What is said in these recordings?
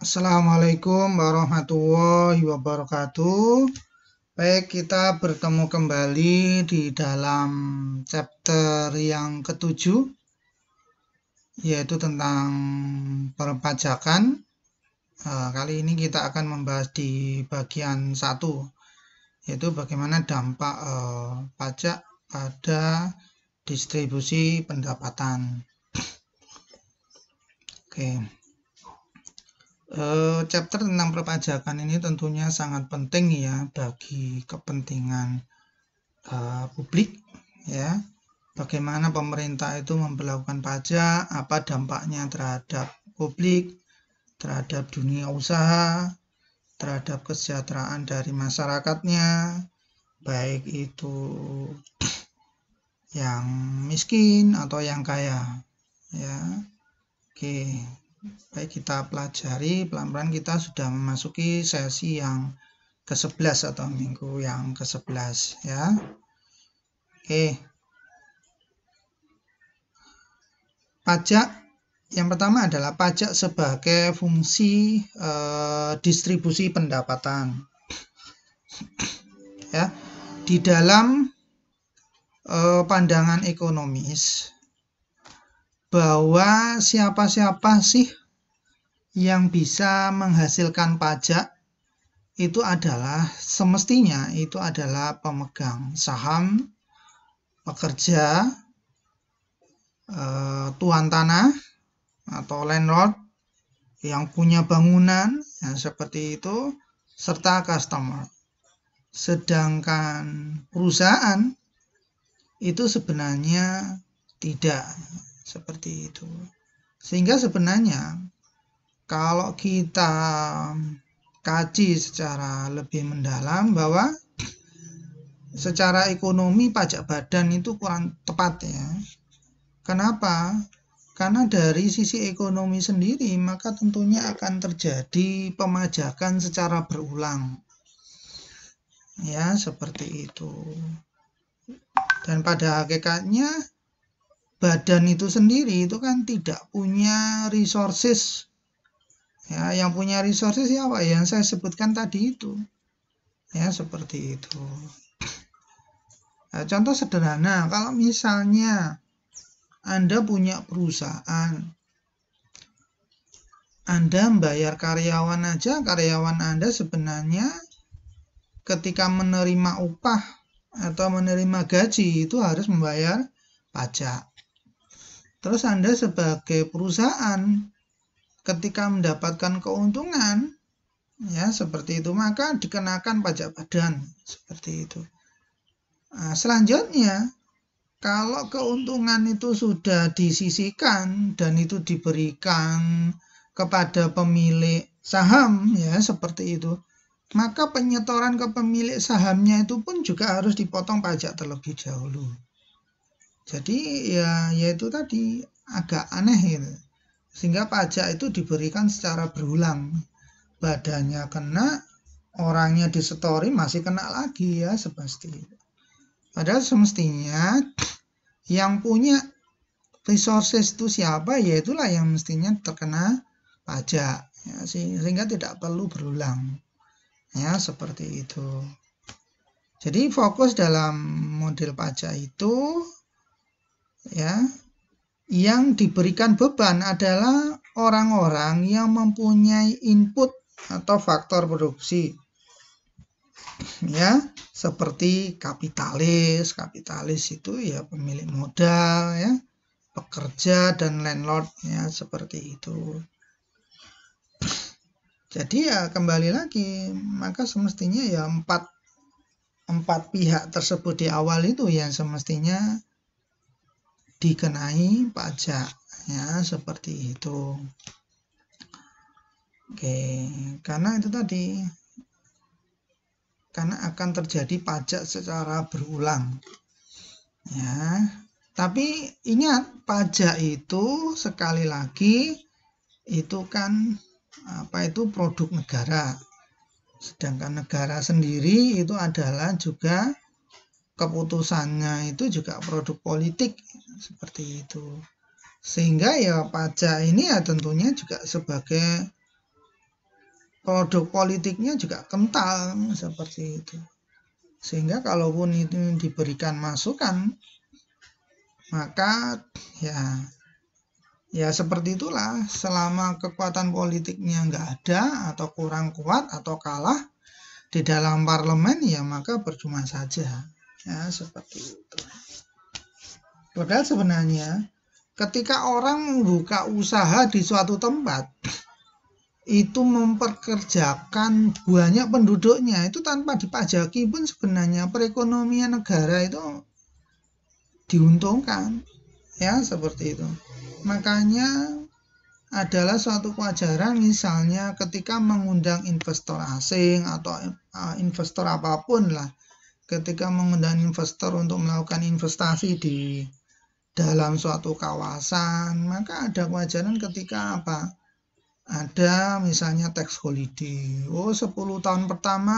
Assalamualaikum warahmatullahi wabarakatuh. Baik, kita bertemu kembali di dalam chapter yang ketujuh, yaitu tentang perpajakan. Kali ini kita akan membahas di bagian 1, yaitu bagaimana dampak pajak pada distribusi pendapatan. Oke. Chapter tentang perpajakan ini tentunya sangat penting ya bagi kepentingan publik ya. Bagaimana pemerintah itu memperlakukan pajak, apa dampaknya terhadap publik, terhadap dunia usaha, terhadap kesejahteraan dari masyarakatnya, baik itu yang miskin atau yang kaya ya. Oke. Baik, kita pelajari pelan-pelan. Kita sudah memasuki sesi yang ke-11 atau minggu yang ke-11 ya. Oke. Pajak yang pertama adalah pajak sebagai fungsi distribusi pendapatan. Ya. Di dalam pandangan ekonomis, bahwa siapa-siapa sih yang bisa menghasilkan pajak itu adalah semestinya itu adalah pemegang saham, pekerja, tuan tanah atau landlord yang punya bangunan ya, seperti itu, serta customer. Sedangkan perusahaan itu sebenarnya tidak seperti itu. Sehingga sebenarnya kalau kita kaji secara lebih mendalam bahwa secara ekonomi pajak badan itu kurang tepat ya. Kenapa? Karena dari sisi ekonomi sendiri maka tentunya akan terjadi pemajakan secara berulang. Ya, seperti itu. Dan pada hakikatnya badan itu sendiri itu kan tidak punya resources. Ya, yang punya resources siapa? Yang saya sebutkan tadi itu. Ya, seperti itu. Nah, contoh sederhana, kalau misalnya Anda punya perusahaan, Anda membayar karyawan aja, karyawan Anda sebenarnya ketika menerima upah atau menerima gaji itu harus membayar pajak. Terus Anda sebagai perusahaan ketika mendapatkan keuntungan ya seperti itu maka dikenakan pajak badan seperti itu. Nah, selanjutnya kalau keuntungan itu sudah disisihkan dan itu diberikan kepada pemilik saham ya seperti itu, maka penyetoran ke pemilik sahamnya itu pun juga harus dipotong pajak terlebih dahulu. Jadi ya itu tadi agak aneh gitu. Sehingga pajak itu diberikan secara berulang. Badannya kena, orangnya disetori masih kena lagi ya seperti itu. Padahal semestinya yang punya resources itu siapa, ya itulah yang mestinya terkena pajak ya, sehingga tidak perlu berulang ya seperti itu. Jadi fokus dalam model pajak itu ya yang diberikan beban adalah orang-orang yang mempunyai input atau faktor produksi ya seperti kapitalis itu ya pemilik modal ya, pekerja dan landlord ya seperti itu. Jadi ya kembali lagi maka semestinya ya empat pihak tersebut di awal itu yang semestinya dikenai pajak ya seperti itu. Oke, karena itu tadi karena akan terjadi pajak secara berulang ya. Tapi ingat pajak itu sekali lagi itu kan itu produk negara. Sedangkan negara sendiri itu adalah juga keputusannya itu juga produk politik seperti itu. Sehingga ya pajak ini ya tentunya juga sebagai produk politiknya juga kental seperti itu. Sehingga kalaupun itu diberikan masukan, maka ya seperti itulah. Selama kekuatan politiknya nggak ada atau kurang kuat atau kalah di dalam parlemen, ya maka percuma saja. Ya seperti itu. Padahal sebenarnya ketika orang membuka usaha di suatu tempat, itu memperkerjakan banyak penduduknya, itu tanpa dipajaki pun sebenarnya perekonomian negara itu diuntungkan, ya seperti itu. Makanya adalah suatu kewajaran misalnya ketika mengundang investor asing atau investor apapun lah, ketika mengundang investor untuk melakukan investasi di dalam suatu kawasan, maka ada kewajaran ketika apa? Ada misalnya tax holiday. 10 tahun pertama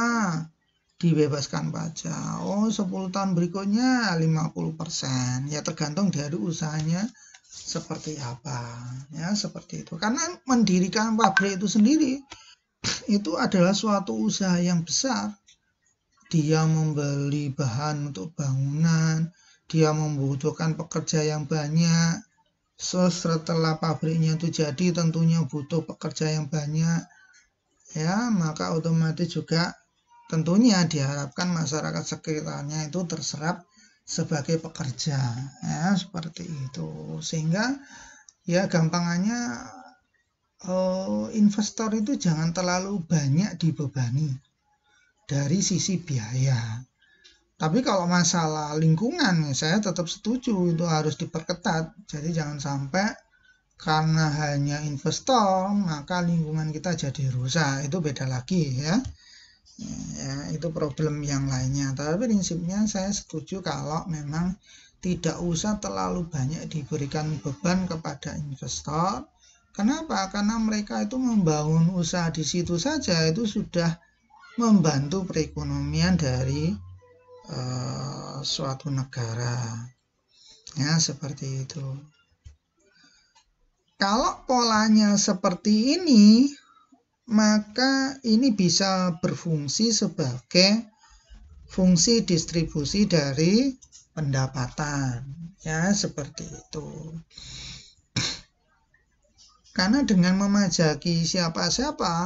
dibebaskan pajak. 10 tahun berikutnya 50%. Ya tergantung dari usahanya seperti apa. Ya seperti itu. Karena mendirikan pabrik itu sendiri itu adalah suatu usaha yang besar. Dia membeli bahan untuk bangunan, dia membutuhkan pekerja yang banyak. Setelah pabriknya itu jadi tentunya butuh pekerja yang banyak, ya maka otomatis juga tentunya diharapkan masyarakat sekitarnya itu terserap sebagai pekerja, ya seperti itu. Sehingga ya gampangannya investor itu jangan terlalu banyak dibebani dari sisi biaya. Tapi kalau masalah lingkungan, saya tetap setuju itu harus diperketat. Jadi jangan sampai karena hanya investor, maka lingkungan kita jadi rusak. Itu beda lagi ya. Ya, itu problem yang lainnya. Tapi prinsipnya saya setuju kalau memang tidak usah terlalu banyak diberikan beban kepada investor. Kenapa? Karena mereka itu membangun usaha di situ saja itu sudah membantu perekonomian dari suatu negara, ya seperti itu. Kalau polanya seperti ini, maka ini bisa berfungsi sebagai fungsi distribusi dari pendapatan, ya seperti itu. Karena dengan memajaki siapa-siapa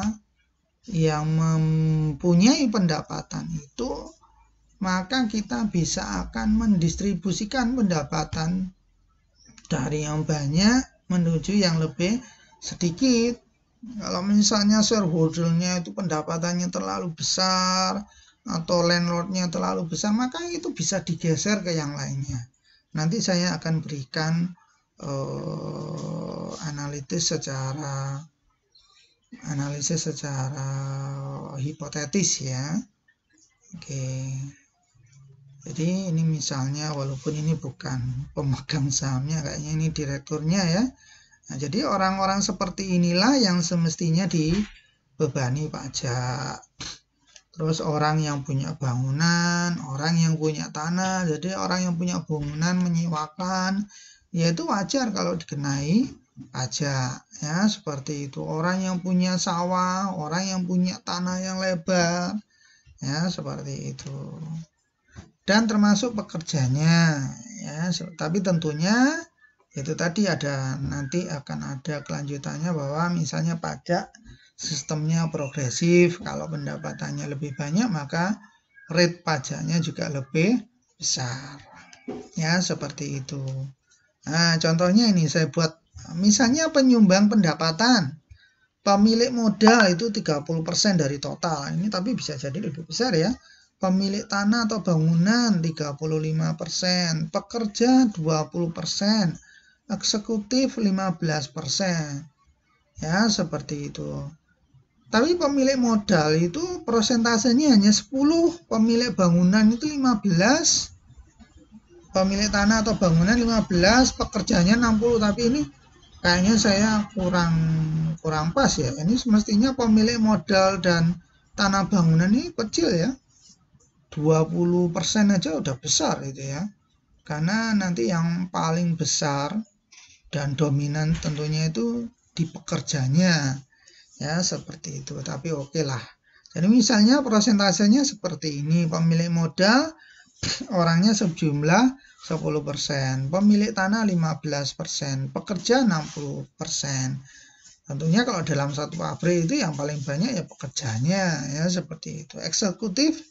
yang mempunyai pendapatan itu, maka kita bisa akan mendistribusikan pendapatan dari yang banyak menuju yang lebih sedikit. Kalau misalnya shareholder-nya itu pendapatannya terlalu besar atau landlord-nya terlalu besar, maka itu bisa digeser ke yang lainnya. Nanti saya akan berikan analisis secara hipotetis ya. Oke. Jadi ini misalnya walaupun ini bukan pemegang sahamnya, kayaknya ini direkturnya ya. Nah, jadi orang-orang seperti inilah yang semestinya dibebani pajak. Terus orang yang punya bangunan, orang yang punya tanah, jadi orang yang punya bangunan menyewakan, yaitu wajar kalau dikenai pajak ya seperti itu. Orang yang punya sawah, orang yang punya tanah yang lebar, ya seperti itu. Dan termasuk pekerjanya ya, tapi tentunya itu tadi nanti akan ada kelanjutannya bahwa misalnya pajak sistemnya progresif, kalau pendapatannya lebih banyak maka rate pajaknya juga lebih besar ya seperti itu. Nah contohnya ini saya buat misalnya penyumbang pendapatan pemilik modal itu 30% dari total, ini tapi bisa jadi lebih besar ya. Pemilik tanah atau bangunan 35%, pekerja 20%, eksekutif 15%. Ya, seperti itu. Tapi pemilik modal itu persentasenya hanya 10, pemilik bangunan itu 15, pemilik tanah atau bangunan 15, pekerjanya 60, tapi ini kayaknya saya kurang pas ya. Ini semestinya pemilik modal dan tanah bangunan ini kecil ya. 20% aja udah besar itu ya. Karena nanti yang paling besar dan dominan tentunya itu di pekerjanya. Ya, seperti itu. Tapi oke lah. Jadi misalnya prosentasenya seperti ini. Pemilik modal orangnya sejumlah 10%, pemilik tanah 15%, pekerja 60%. Tentunya kalau dalam satu pabrik itu yang paling banyak ya pekerjanya, ya seperti itu. Eksekutif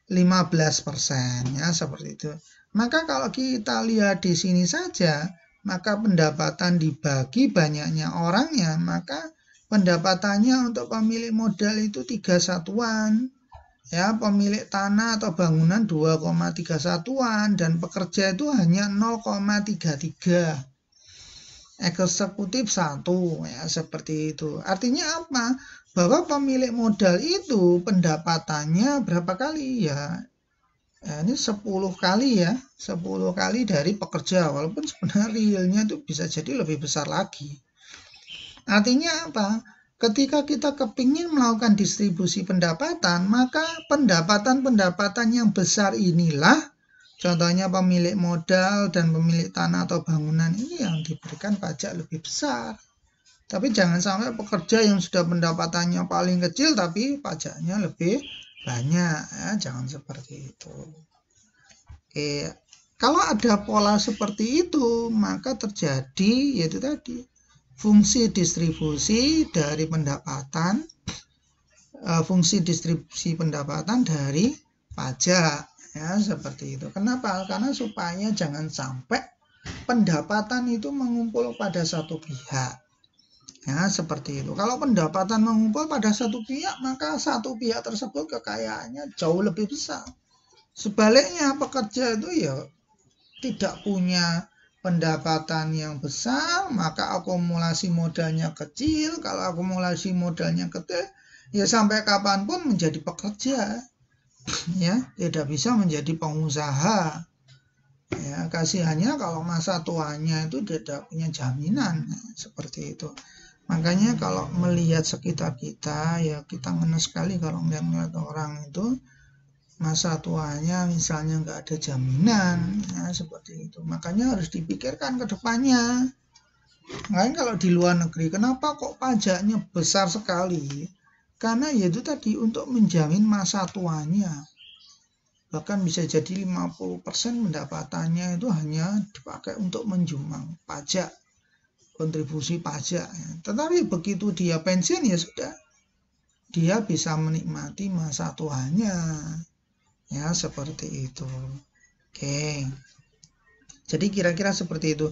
15%, ya seperti itu. Maka kalau kita lihat di sini saja, maka pendapatan dibagi banyaknya orangnya, maka pendapatannya untuk pemilik modal itu 3 satuan, ya, pemilik tanah atau bangunan 2,3 satuan, dan pekerja itu hanya 0,33, eksekutif 1, ya seperti itu. Artinya apa? Bahwa pemilik modal itu pendapatannya berapa kali ya? Ini 10 kali ya, 10 kali dari pekerja, walaupun sebenarnya realnya itu bisa jadi lebih besar lagi. Artinya apa? Ketika kita kepingin melakukan distribusi pendapatan, maka pendapatan-pendapatan yang besar inilah, contohnya pemilik modal dan pemilik tanah atau bangunan ini yang diberikan pajak lebih besar. Tapi jangan sampai pekerja yang sudah pendapatannya paling kecil tapi pajaknya lebih banyak, ya, jangan seperti itu. Oke, kalau ada pola seperti itu, maka terjadi yaitu tadi fungsi distribusi dari pendapatan, fungsi distribusi pendapatan dari pajak, ya seperti itu. Kenapa? Karena supaya jangan sampai pendapatan itu mengumpul pada satu pihak, ya seperti itu. Kalau pendapatan mengumpul pada satu pihak, maka satu pihak tersebut kekayaannya jauh lebih besar. Sebaliknya pekerja itu ya tidak punya pendapatan yang besar, maka akumulasi modalnya kecil. Kalau akumulasi modalnya kecil, ya sampai kapanpun menjadi pekerja, ya tidak bisa menjadi pengusaha. Ya, kasihannya kalau masa tuanya itu tidak punya jaminan, seperti itu. Makanya kalau melihat sekitar kita, ya kita ngenes sekali kalau melihat orang itu masa tuanya misalnya nggak ada jaminan, ya seperti itu. Makanya harus dipikirkan ke depannya. Makanya kalau di luar negeri, kenapa kok pajaknya besar sekali? Karena yaitu tadi untuk menjamin masa tuanya. Bahkan bisa jadi 50% pendapatannya itu hanya dipakai untuk menjumbang pajak, kontribusi pajak. Tetapi begitu dia pensiun ya sudah, dia bisa menikmati masa tuanya. Ya, seperti itu. Oke. Jadi kira-kira seperti itu.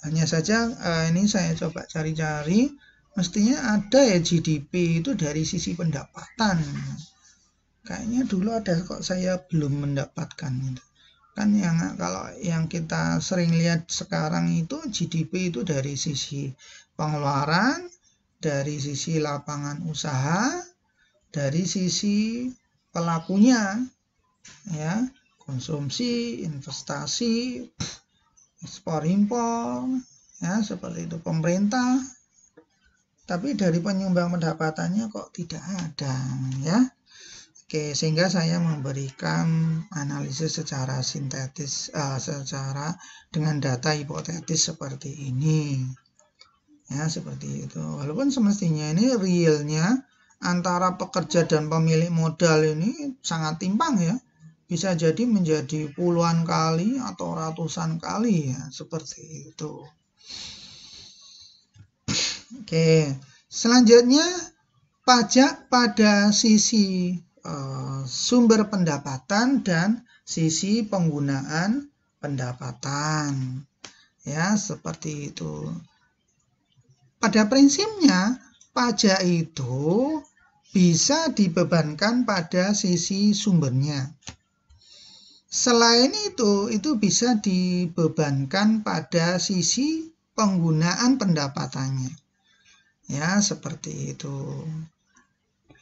Hanya saja ini saya coba cari-cari, mestinya ada ya GDP itu dari sisi pendapatan. Kayaknya dulu ada kok, saya belum mendapatkan itu. Kan yang kalau yang kita sering lihat sekarang itu GDP itu dari sisi pengeluaran, dari sisi lapangan usaha, dari sisi pelakunya, ya, konsumsi, investasi, ekspor impor, ya seperti itu, pemerintah. Tapi dari penyumbang pendapatannya kok tidak ada, ya. Oke, sehingga saya memberikan analisis secara sintetis, secara dengan data hipotetis seperti ini, ya seperti itu. Walaupun semestinya ini realnya antara pekerja dan pemilik modal ini sangat timpang ya. Bisa jadi menjadi puluhan kali atau ratusan kali ya, seperti itu. Oke, selanjutnya pajak pada sisi sumber pendapatan dan sisi penggunaan pendapatan. Ya, seperti itu. Pada prinsipnya pajak itu bisa dibebankan pada sisi sumbernya. Selain itu bisa dibebankan pada sisi penggunaan pendapatannya. Ya, seperti itu.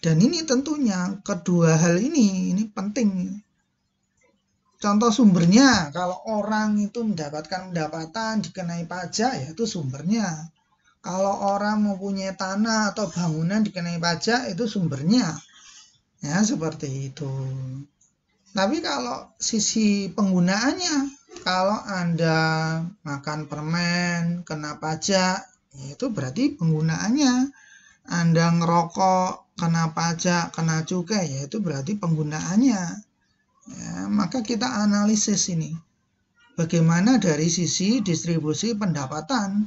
Dan ini tentunya kedua hal ini penting. Contoh sumbernya, kalau orang itu mendapatkan pendapatan dikenai pajak, ya itu sumbernya. Kalau orang mempunyai tanah atau bangunan dikenai pajak, itu sumbernya. Ya, seperti itu. Tapi kalau sisi penggunaannya, kalau Anda makan permen kena pajak, itu berarti penggunaannya. Anda ngerokok kena pajak, kena cukai, ya itu berarti penggunaannya. Ya, maka kita analisis ini. Bagaimana dari sisi distribusi pendapatan,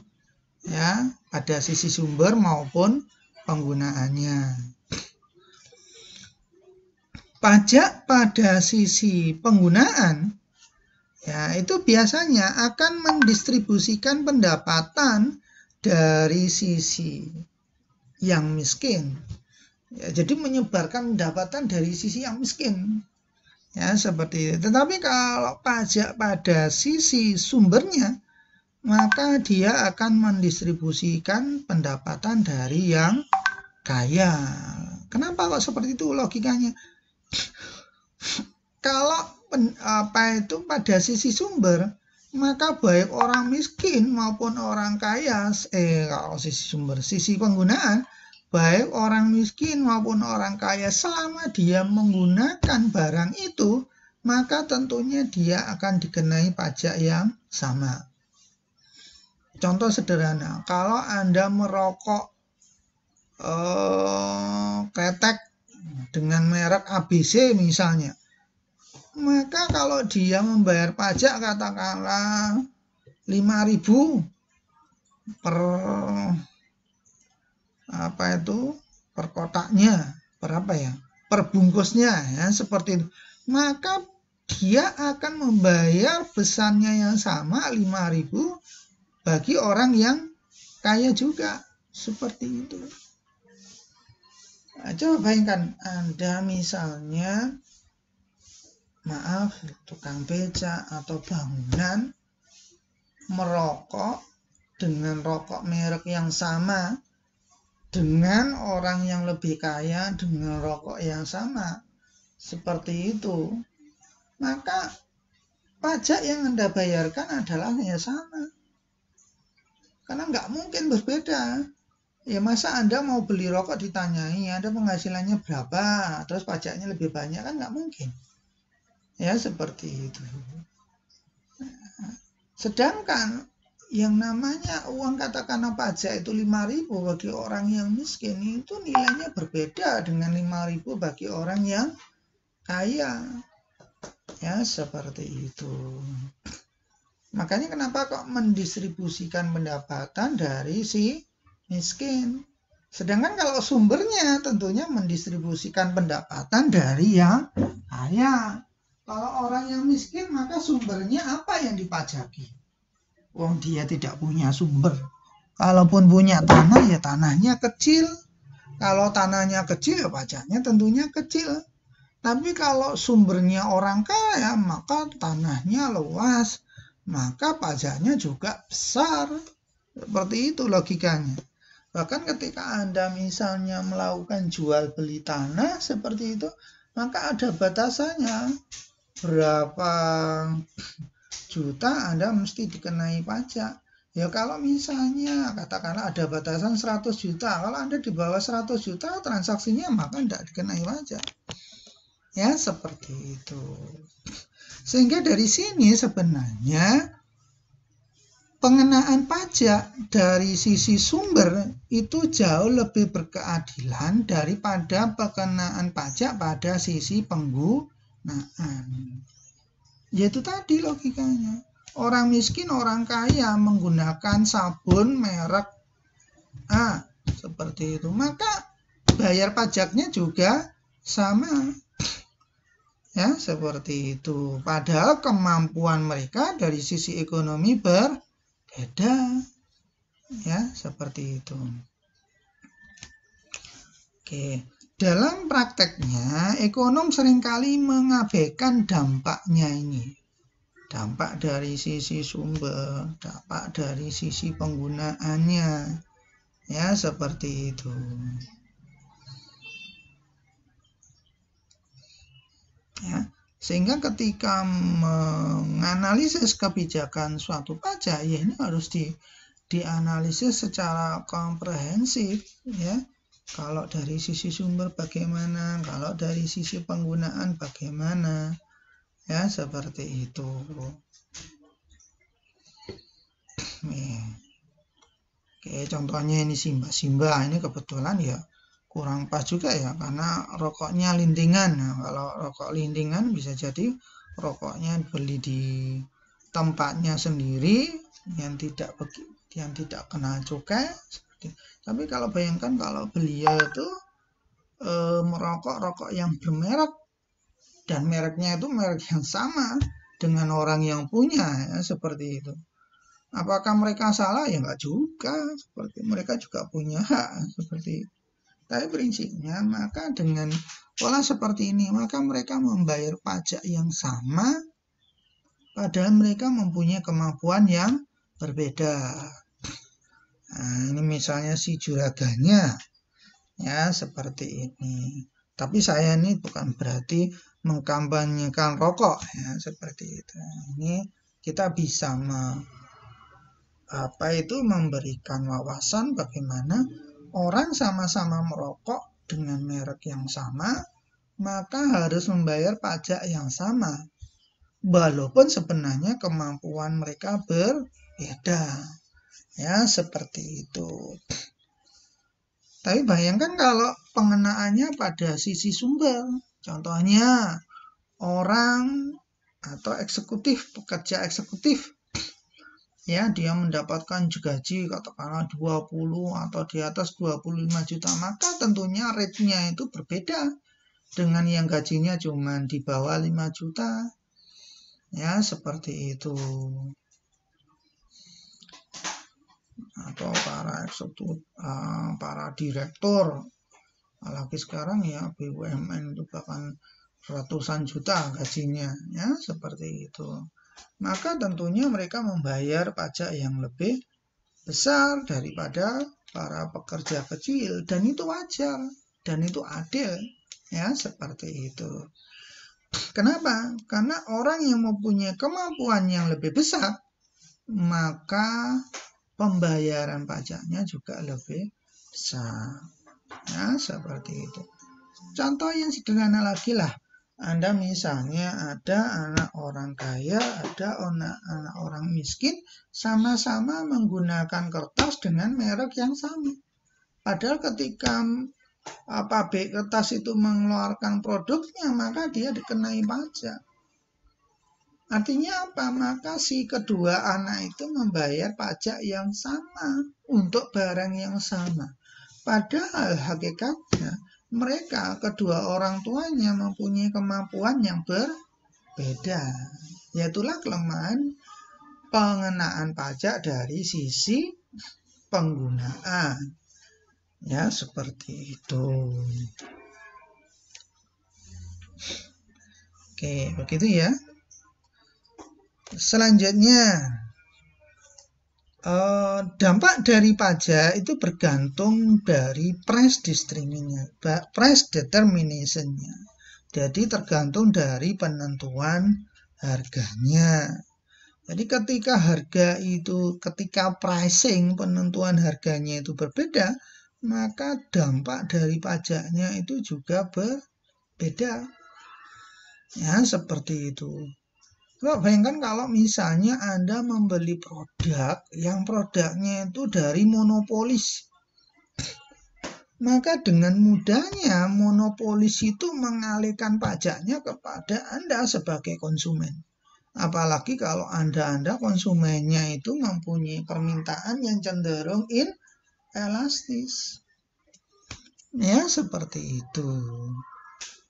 ya, pada sisi sumber maupun penggunaannya. Pajak pada sisi penggunaan, ya, itu biasanya akan mendistribusikan pendapatan dari sisi yang miskin. Ya, jadi menyebarkan pendapatan dari sisi yang miskin. Ya, seperti itu. Tetapi kalau pajak pada sisi sumbernya, maka dia akan mendistribusikan pendapatan dari yang kaya. Kenapa kok seperti itu logikanya? Kalau pada sisi sumber, maka baik orang miskin maupun orang kaya, kalau sisi sumber, sisi penggunaan, baik orang miskin maupun orang kaya, selama dia menggunakan barang itu, maka tentunya dia akan dikenai pajak yang sama. Contoh sederhana, kalau Anda merokok kretek dengan merek ABC misalnya, maka kalau dia membayar pajak katakanlah 5.000 per per kotaknya, per bungkusnya, ya, seperti itu, maka dia akan membayar besarnya yang sama 5.000 bagi orang yang kaya juga, seperti itu. Nah, coba bayangkan Anda misalnya, tukang becak atau bangunan merokok dengan rokok merek yang sama dengan orang yang lebih kaya dengan rokok yang sama, seperti itu, maka pajak yang Anda bayarkan adalah yang sama, karena nggak mungkin berbeda. Ya, masa Anda mau beli rokok ditanyai Anda penghasilannya berapa, terus pajaknya lebih banyak, kan nggak mungkin. Ya, seperti itu. Sedangkan yang namanya uang katakanlah pajak itu 5.000 bagi orang yang miskin, itu nilainya berbeda dengan 5.000 bagi orang yang kaya. Ya, seperti itu. Makanya kenapa kok mendistribusikan pendapatan dari si miskin. Sedangkan kalau sumbernya tentunya mendistribusikan pendapatan dari yang kaya. Kalau orang yang miskin, maka sumbernya apa yang dipajaki? Wong dia tidak punya sumber. Kalaupun punya tanah, ya tanahnya kecil. Kalau tanahnya kecil, ya pajaknya tentunya kecil. Tapi kalau sumbernya orang kaya, maka tanahnya luas, maka pajaknya juga besar. Seperti itu logikanya. Bahkan ketika Anda misalnya melakukan jual beli tanah seperti itu, maka ada batasannya. Berapa juta Anda mesti dikenai pajak. Ya kalau misalnya katakanlah ada batasan 100 juta, kalau Anda di bawah 100 juta transaksinya, maka tidak dikenai pajak. Ya, seperti itu. Sehingga dari sini sebenarnya pengenaan pajak dari sisi sumber itu jauh lebih berkeadilan daripada pengenaan pajak pada sisi penggunaan. Yaitu tadi logikanya. Orang miskin, orang kaya menggunakan sabun merek A, seperti itu. Maka bayar pajaknya juga sama. Ya, seperti itu. Padahal kemampuan mereka dari sisi ekonomi berbeda. Ya, seperti itu. Oke, dalam prakteknya ekonom seringkali mengabaikan dampaknya ini. Dampak dari sisi sumber, dampak dari sisi penggunaannya. Ya, seperti itu. Ya, sehingga ketika menganalisis kebijakan suatu pajak, ya ini harus dianalisis secara komprehensif, ya. Kalau dari sisi sumber bagaimana, kalau dari sisi penggunaan bagaimana, ya, seperti itu. Oke, contohnya ini Simba ini kebetulan ya kurang pas juga ya karena rokoknya lintingan. Nah, kalau rokok lintingan bisa jadi rokoknya beli di tempatnya sendiri yang tidak kena cukai. Tapi kalau bayangkan kalau beliau itu merokok rokok yang bermerek dan mereknya itu merek yang sama dengan orang yang punya ya, seperti itu. Apakah mereka salah? Ya enggak juga. Seperti mereka juga punya hak seperti itu. Tapi prinsipnya maka dengan pola seperti ini maka mereka membayar pajak yang sama padahal mereka mempunyai kemampuan yang berbeda. Nah, ini misalnya si juraganya ya seperti ini. Tapi saya ini bukan berarti mengkampanyekan rokok ya seperti itu. Ini kita bisa memberikan wawasan bagaimana orang sama-sama merokok dengan merek yang sama, maka harus membayar pajak yang sama. Walaupun sebenarnya kemampuan mereka berbeda. Ya, seperti itu. Tapi bayangkan kalau pengenaannya pada sisi sumber. Contohnya, orang atau pekerja eksekutif ya dia mendapatkan gaji katakanlah 20 atau di atas 25 juta, maka tentunya rate-nya itu berbeda dengan yang gajinya cuma di bawah 5 juta. Ya, seperti itu. Atau para direktur, apalagi sekarang ya BUMN itu bahkan ratusan juta gajinya, ya seperti itu. Maka tentunya mereka membayar pajak yang lebih besar daripada para pekerja kecil dan itu wajar dan itu adil ya seperti itu. Kenapa? Karena orang yang mempunyai kemampuan yang lebih besar maka pembayaran pajaknya juga lebih besar ya seperti itu. Contoh yang sederhana lagi lah, Anda misalnya ada anak orang kaya, ada anak orang miskin, sama-sama menggunakan kertas dengan merek yang sama. Padahal ketika pabrik kertas itu mengeluarkan produknya, maka dia dikenai pajak. Artinya apa? Maka si kedua anak itu membayar pajak yang sama untuk barang yang sama. Padahal hakikatnya mereka kedua orang tuanya mempunyai kemampuan yang berbeda. Yaitulah kelemahan pengenaan pajak dari sisi penggunaan. Ya, seperti itu. Oke, begitu ya. Selanjutnya, dampak dari pajak itu bergantung dari price determination-nya. Jadi tergantung dari penentuan harganya. Jadi ketika pricing penentuan harganya itu berbeda, maka dampak dari pajaknya itu juga berbeda. Ya, seperti itu. Coba bayangkan kalau misalnya Anda membeli produk yang produknya itu dari monopolis. Maka dengan mudahnya monopolis itu mengalihkan pajaknya kepada Anda sebagai konsumen. Apalagi kalau Anda konsumennya itu mempunyai permintaan yang cenderung inelastis. Ya, seperti itu.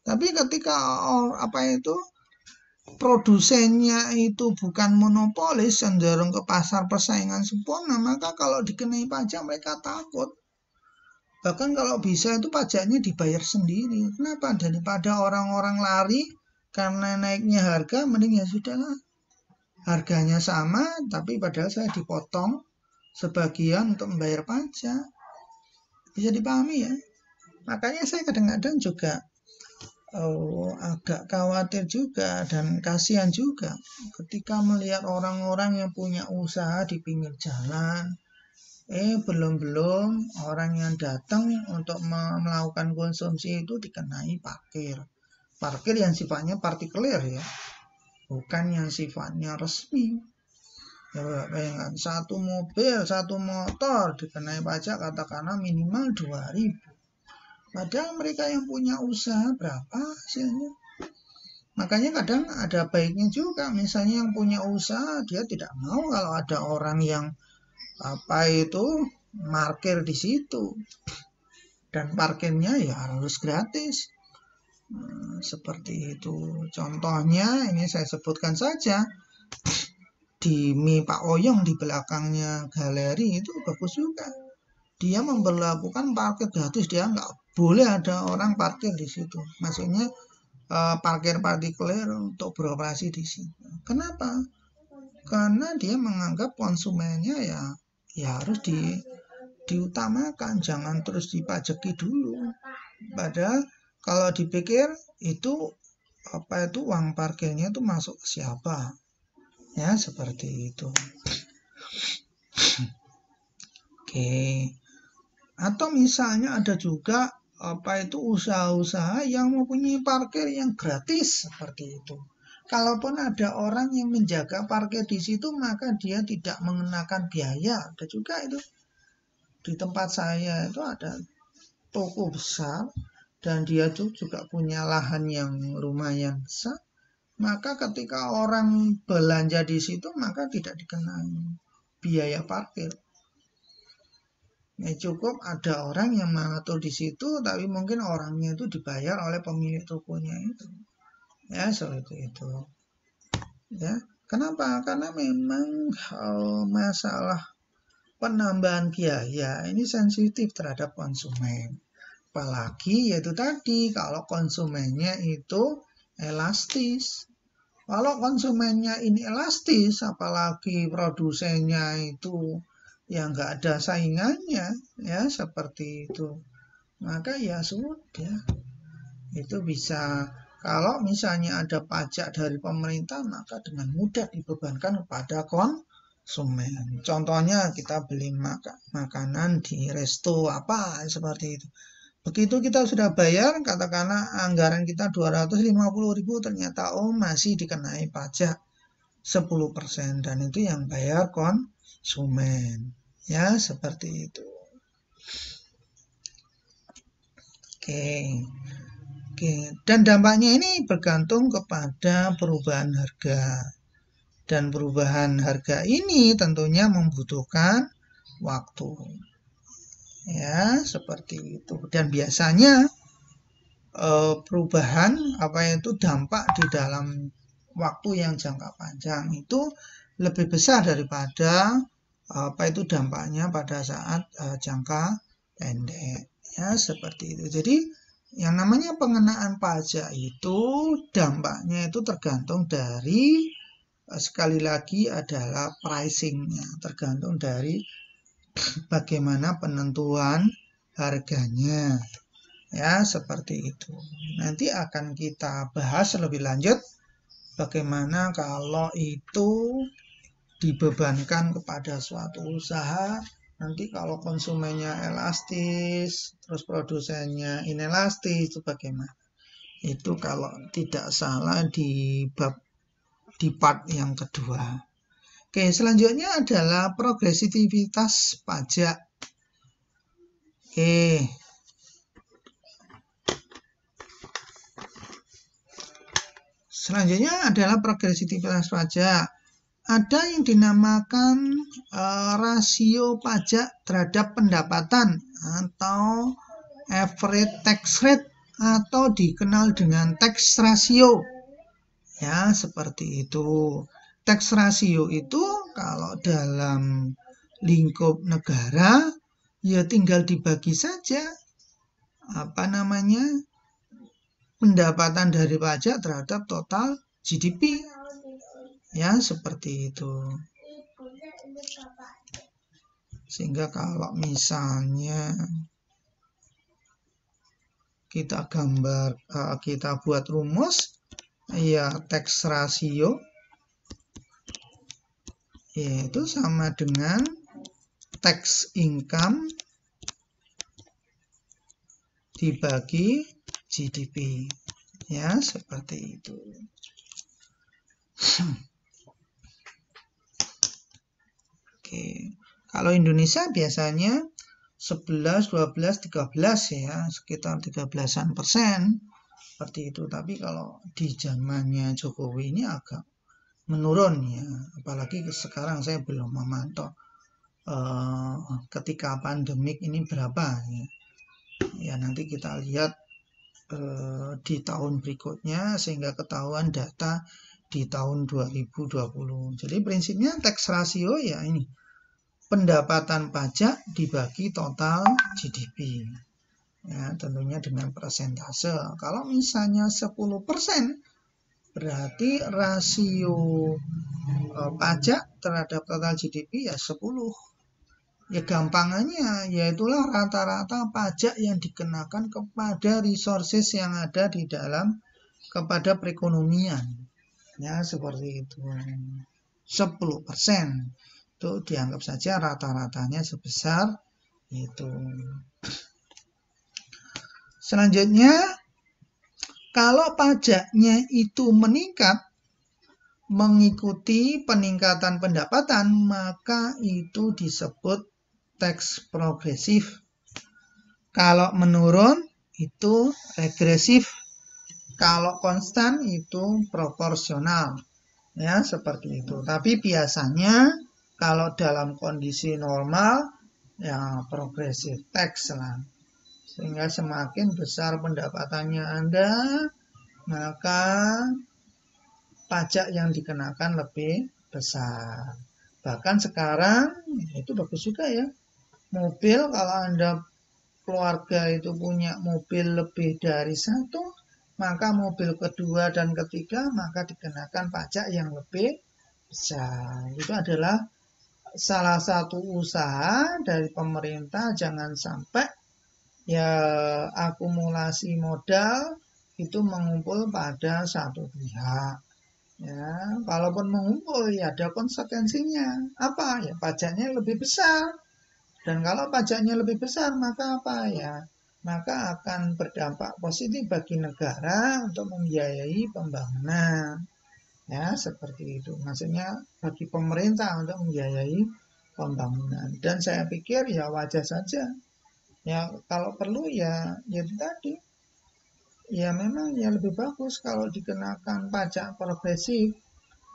Tapi ketika produsennya itu bukan monopolis, cenderung ke pasar persaingan sempurna, maka kalau dikenai pajak mereka takut. Bahkan kalau bisa itu pajaknya dibayar sendiri. Kenapa? Daripada orang-orang lari karena naiknya harga, mending ya sudahlah. Harganya sama, tapi padahal saya dipotong sebagian untuk membayar pajak. Bisa dipahami ya? Makanya saya kadang-kadang juga agak khawatir juga dan kasihan juga ketika melihat orang-orang yang punya usaha di pinggir jalan, belum orang yang datang untuk melakukan konsumsi itu dikenai parkir yang sifatnya partikuler ya, bukan yang sifatnya resmi. Bayangkan, satu mobil, satu motor dikenai pajak katakanlah minimal 2.000. Padahal mereka yang punya usaha berapa hasilnya? Makanya kadang ada baiknya juga, misalnya yang punya usaha dia tidak mau kalau ada orang yang parkir di situ, dan parkirnya ya harus gratis. Seperti itu. Contohnya ini saya sebutkan saja. Di mie Pak Oyong di belakangnya galeri itu bagus juga. Dia memberlakukan parkir gratis, dia nggak boleh ada orang parkir di situ. Maksudnya parkir partikuler untuk beroperasi di situ. Kenapa? Karena dia menganggap konsumennya ya harus diutamakan, jangan terus dipajaki dulu. Padahal kalau dipikir itu uang parkirnya itu masuk ke siapa? Ya, seperti itu. Oke. Atau misalnya ada juga usaha-usaha yang mempunyai parkir yang gratis seperti itu. Kalaupun ada orang yang menjaga parkir di situ, maka dia tidak mengenakan biaya. Ada juga itu. Di tempat saya itu ada toko besar dan dia tuh juga punya lahan yang lumayan besar. Maka ketika orang belanja di situ, maka tidak dikenai biaya parkir. Cukup ada orang yang mengatur di situ, tapi mungkin orangnya itu dibayar oleh pemilik tokonya itu. Ya, seperti itu. Ya, kenapa? Karena memang masalah penambahan biaya ini sensitif terhadap konsumen. Apalagi yaitu tadi, kalau konsumennya itu elastis. Kalau konsumennya ini elastis, apalagi produsennya itu yang nggak ada saingannya, ya seperti itu. Maka ya sudah, itu bisa, kalau misalnya ada pajak dari pemerintah, maka dengan mudah dibebankan kepada konsumen. Contohnya kita beli makanan di resto seperti itu. Begitu kita sudah bayar, katakanlah anggaran kita 250.000, ternyata masih dikenai pajak 10%, dan itu yang bayar konsumen. Ya, seperti itu. Oke. Dan dampaknya ini bergantung kepada perubahan harga. Dan perubahan harga ini tentunya membutuhkan waktu. Ya, seperti itu. Dan biasanya perubahan dampak di dalam waktu yang jangka panjang itu lebih besar daripada dampaknya pada saat jangka pendek. Ya, seperti itu. Jadi yang namanya pengenaan pajak itu dampaknya itu tergantung dari sekali lagi adalah pricingnya, tergantung dari bagaimana penentuan harganya. Ya, seperti itu. Nanti akan kita bahas lebih lanjut bagaimana kalau itu dibebankan kepada suatu usaha. Nanti kalau konsumennya elastis, terus produsennya inelastis, itu bagaimana? Itu kalau tidak salah di part yang kedua. Oke, selanjutnya adalah progresivitas pajak. Oke. Selanjutnya adalah progresivitas pajak. Ada yang dinamakan rasio pajak terhadap pendapatan atau average tax rate atau dikenal dengan tax ratio. Ya, seperti itu. Tax ratio itu kalau dalam lingkup negara ya tinggal dibagi saja pendapatan dari pajak terhadap total GDP. Ya, seperti itu. Sehingga kalau misalnya kita buat rumus, ya tax ratio yaitu sama dengan tax income dibagi GDP. Ya, seperti itu. Kalau Indonesia biasanya 11, 12, 13 ya, sekitar 13-an%. Seperti itu. Tapi kalau di zamannya Jokowi ini agak menurun ya. Apalagi sekarang saya belum memantau ketika pandemik ini berapa ya. Ya nanti kita lihat di tahun berikutnya sehingga ketahuan data di tahun 2020. Jadi prinsipnya tax ratio ya ini. Pendapatan pajak dibagi total GDP. Ya, tentunya dengan persentase. Kalau misalnya 10%, berarti rasio pajak terhadap total GDP ya 10. Ya gampangannya, yaitulah rata-rata pajak yang dikenakan kepada resources yang ada di dalam kepada perekonomian. Ya, seperti itu. 10%. Itu dianggap saja rata-ratanya sebesar itu. Selanjutnya, kalau pajaknya itu meningkat mengikuti peningkatan pendapatan, maka itu disebut tax progresif. Kalau menurun itu regresif. Kalau konstan itu proporsional. Ya, seperti itu. Tapi biasanya kalau dalam kondisi normal ya progresif tax lah. Sehingga semakin besar pendapatannya Anda, maka pajak yang dikenakan lebih besar. Bahkan sekarang itu bagus juga ya. Mobil, kalau Anda keluarga itu punya mobil lebih dari satu, maka mobil kedua dan ketiga maka dikenakan pajak yang lebih besar. Itu adalah salah satu usaha dari pemerintah, jangan sampai ya akumulasi modal itu mengumpul pada satu pihak. Ya, kalaupun mengumpul ya ada konsekuensinya. Apa? Ya pajaknya lebih besar. Dan kalau pajaknya lebih besar maka apa ya? Maka akan berdampak positif bagi negara untuk membiayai pembangunan. Ya, seperti itu. Maksudnya bagi pemerintah untuk membiayai pembangunan. Dan saya pikir ya wajar saja. Ya, kalau perlu ya itu tadi. Ya memang ya lebih bagus kalau dikenakan pajak progresif.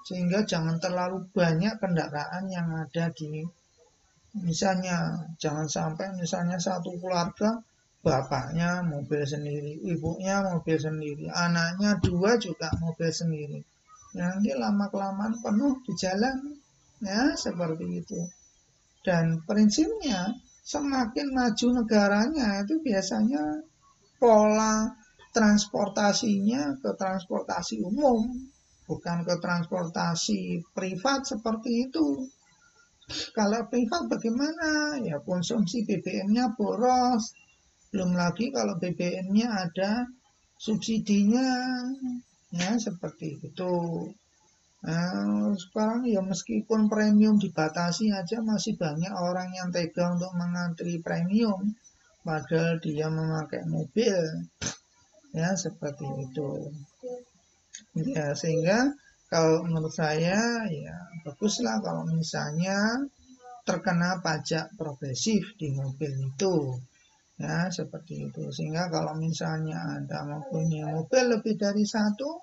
Sehingga jangan terlalu banyak kendaraan yang ada di, misalnya jangan sampai misalnya satu keluarga bapaknya mobil sendiri, ibunya mobil sendiri, anaknya 2 juga mobil sendiri. Nanti lama-kelamaan penuh di jalan. Ya, seperti itu. Dan prinsipnya semakin maju negaranya itu biasanya pola transportasinya ke transportasi umum, bukan ke transportasi privat seperti itu. Kalau privat bagaimana? Ya konsumsi BBM-nya boros. Belum lagi kalau BBM-nya ada subsidinya. Ya seperti itu. Nah, sekarang ya meskipun premium dibatasi aja masih banyak orang yang tega untuk mengantri premium padahal dia memakai mobil. Ya seperti itu. Ya sehingga kalau menurut saya ya baguslah kalau misalnya terkena pajak progresif di mobil itu. Ya seperti itu. Sehingga kalau misalnya Anda mempunyai mobil lebih dari satu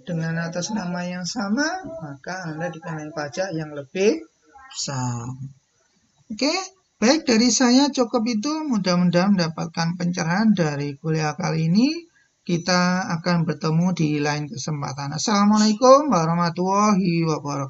dengan atas nama yang sama, maka Anda dikenai pajak yang lebih besar. Oke, baik dari saya cukup itu. Mudah-mudahan mendapatkan pencerahan dari kuliah kali ini. Kita akan bertemu di lain kesempatan. Assalamualaikum warahmatullahi wabarakatuh.